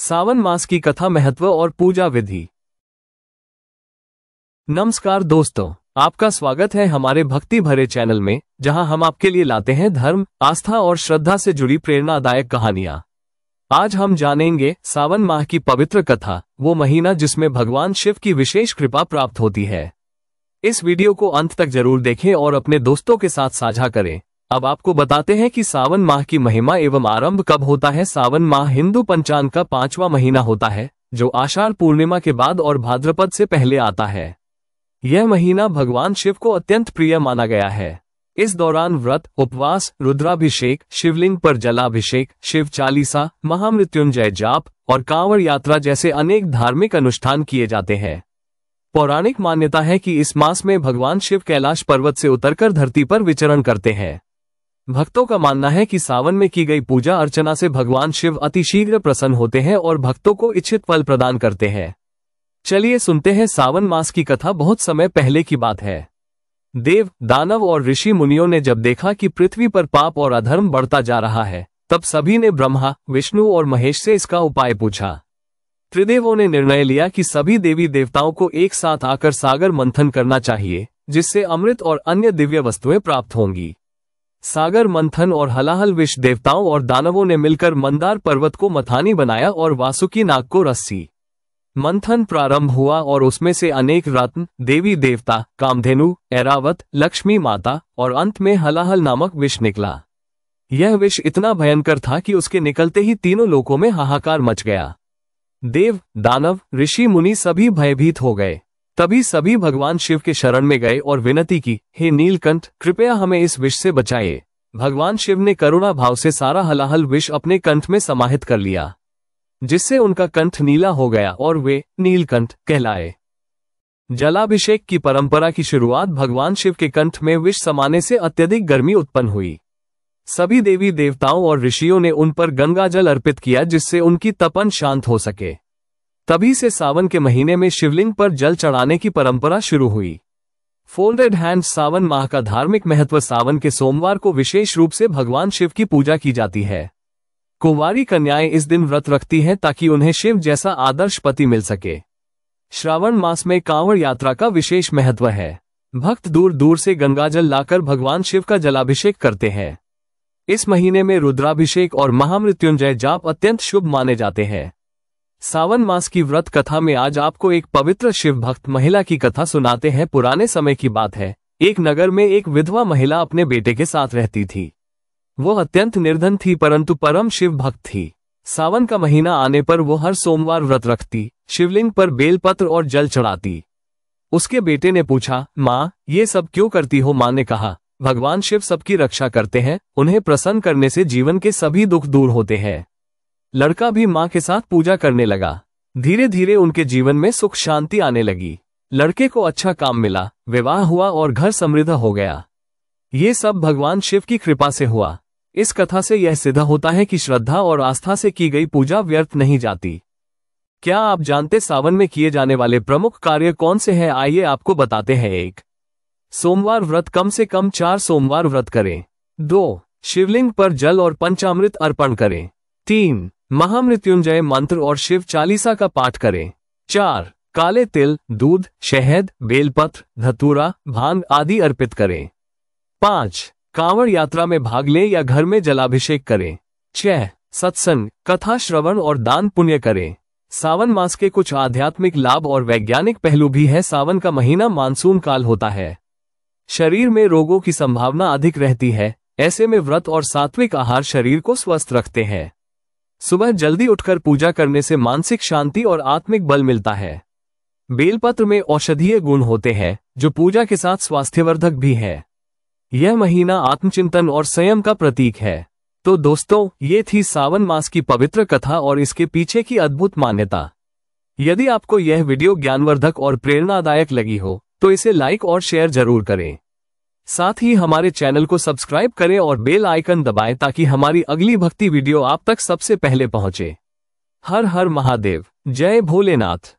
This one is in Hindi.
सावन मास की कथा, महत्व और पूजा विधि। नमस्कार दोस्तों, आपका स्वागत है हमारे भक्ति भरे चैनल में, जहां हम आपके लिए लाते हैं धर्म, आस्था और श्रद्धा से जुड़ी प्रेरणादायक कहानियां। आज हम जानेंगे सावन माह की पवित्र कथा, वो महीना जिसमें भगवान शिव की विशेष कृपा प्राप्त होती है। इस वीडियो को अंत तक जरूर देखें और अपने दोस्तों के साथ साझा करें। अब आपको बताते हैं कि सावन माह की महिमा एवं आरंभ कब होता है। सावन माह हिंदू पंचांग का 5वां महीना होता है, जो आषाढ़ पूर्णिमा के बाद और भाद्रपद से पहले आता है। यह महीना भगवान शिव को अत्यंत प्रिय माना गया है। इस दौरान व्रत, उपवास, रुद्राभिषेक, शिवलिंग पर जलाभिषेक, शिव चालीसा, महामृत्युंजय जाप और कांवड़ यात्रा जैसे अनेक धार्मिक अनुष्ठान किए जाते हैं। पौराणिक मान्यता है कि इस मास में भगवान शिव कैलाश पर्वत से उतरकर धरती पर विचरण करते हैं। भक्तों का मानना है कि सावन में की गई पूजा अर्चना से भगवान शिव अतिशीघ्र प्रसन्न होते हैं और भक्तों को इच्छित फल प्रदान करते हैं। चलिए सुनते हैं सावन मास की कथा। बहुत समय पहले की बात है। देव, दानव और ऋषि मुनियों ने जब देखा कि पृथ्वी पर पाप और अधर्म बढ़ता जा रहा है, तब सभी ने ब्रह्मा, विष्णु और महेश से इसका उपाय पूछा। त्रिदेवों ने निर्णय लिया कि सभी देवी देवताओं को एक साथ आकर सागर मंथन करना चाहिए, जिससे अमृत और अन्य दिव्य वस्तुएं प्राप्त होंगी। सागर मंथन और हलाहल विष देवताओं और दानवों ने मिलकर मंदार पर्वत को मथानी बनाया और वासुकी नाग को रस्सी। मंथन प्रारंभ हुआ और उसमें से अनेक रत्न, देवी देवता, कामधेनु, ऐरावत, लक्ष्मी माता और अंत में हलाहल नामक विष निकला। यह विष इतना भयंकर था कि उसके निकलते ही तीनों लोकों में हाहाकार मच गया। देव, दानव, ऋषि मुनि सभी भयभीत हो गए। तभी सभी भगवान शिव के शरण में गए और विनती की, हे नीलकंठ, कृपया हमें इस विष से बचाइए। भगवान शिव ने करुणा भाव से सारा हलाहल विष अपने कंठ में समाहित कर लिया, जिससे उनका कंठ नीला हो गया और वे नीलकंठ कहलाए। जलाभिषेक की परंपरा की शुरुआत भगवान शिव के कंठ में विष समाने से अत्यधिक गर्मी उत्पन्न हुई। सभी देवी देवताओं और ऋषियों ने उन पर गंगा जल अर्पित किया, जिससे उनकी तपन शांत हो सके। तभी से सावन के महीने में शिवलिंग पर जल चढ़ाने की परंपरा शुरू हुई। Folded hand. सावन माह का धार्मिक महत्व। सावन के सोमवार को विशेष रूप से भगवान शिव की पूजा की जाती है। कुंवारी कन्याएं इस दिन व्रत रखती हैं ताकि उन्हें शिव जैसा आदर्श पति मिल सके। श्रावण मास में कांवड़ यात्रा का विशेष महत्व है। भक्त दूर दूर से गंगाजल लाकर भगवान शिव का जलाभिषेक करते हैं। इस महीने में रुद्राभिषेक और महामृत्युंजय जाप अत्यंत शुभ माने जाते हैं। सावन मास की व्रत कथा में आज आपको एक पवित्र शिव भक्त महिला की कथा सुनाते हैं। पुराने समय की बात है। एक नगर में एक विधवा महिला अपने बेटे के साथ रहती थी। वो अत्यंत निर्धन थी, परंतु परम शिव भक्त थी। सावन का महीना आने पर वो हर सोमवार व्रत रखती, शिवलिंग पर बेलपत्र और जल चढ़ाती। उसके बेटे ने पूछा, माँ, ये सब क्यों करती हो? माँ ने कहा, भगवान शिव सबकी रक्षा करते हैं, उन्हें प्रसन्न करने से जीवन के सभी दुख दूर होते हैं। लड़का भी माँ के साथ पूजा करने लगा। धीरे धीरे उनके जीवन में सुख शांति आने लगी। लड़के को अच्छा काम मिला, विवाह हुआ और घर समृद्ध हो गया। ये सब भगवान शिव की कृपा से हुआ। इस कथा से यह सिद्ध होता है कि श्रद्धा और आस्था से की गई पूजा व्यर्थ नहीं जाती। क्या आप जानते सावन में किए जाने वाले प्रमुख कार्य कौन से हैं? आइए आपको बताते हैं। 1. सोमवार व्रत। कम से कम 4 सोमवार व्रत करें। 2. शिवलिंग पर जल और पंचामृत अर्पण करें। 3. महामृत्युंजय मंत्र और शिव चालीसा का पाठ करें। 4. काले तिल, दूध, शहद, बेलपत्र, धतूरा, भांग आदि अर्पित करें। 5. कांवड़ यात्रा में भाग लें या घर में जलाभिषेक करें। 6. सत्संग, कथा श्रवण और दान पुण्य करें। सावन मास के कुछ आध्यात्मिक लाभ और वैज्ञानिक पहलू भी है। सावन का महीना मानसून काल होता है। शरीर में रोगों की संभावना अधिक रहती है। ऐसे में व्रत और सात्विक आहार शरीर को स्वस्थ रखते हैं। सुबह जल्दी उठकर पूजा करने से मानसिक शांति और आत्मिक बल मिलता है। बेलपत्र में औषधीय गुण होते हैं, जो पूजा के साथ स्वास्थ्यवर्धक भी है। यह महीना आत्मचिंतन और संयम का प्रतीक है। तो दोस्तों, ये थी सावन मास की पवित्र कथा और इसके पीछे की अद्भुत मान्यता। यदि आपको यह वीडियो ज्ञानवर्धक और प्रेरणादायक लगी हो, तो इसे लाइक और शेयर जरूर करें। साथ ही हमारे चैनल को सब्सक्राइब करें और बेल आइकन दबाएं ताकि हमारी अगली भक्ति वीडियो आप तक सबसे पहले पहुंचे। हर हर महादेव। जय भोलेनाथ।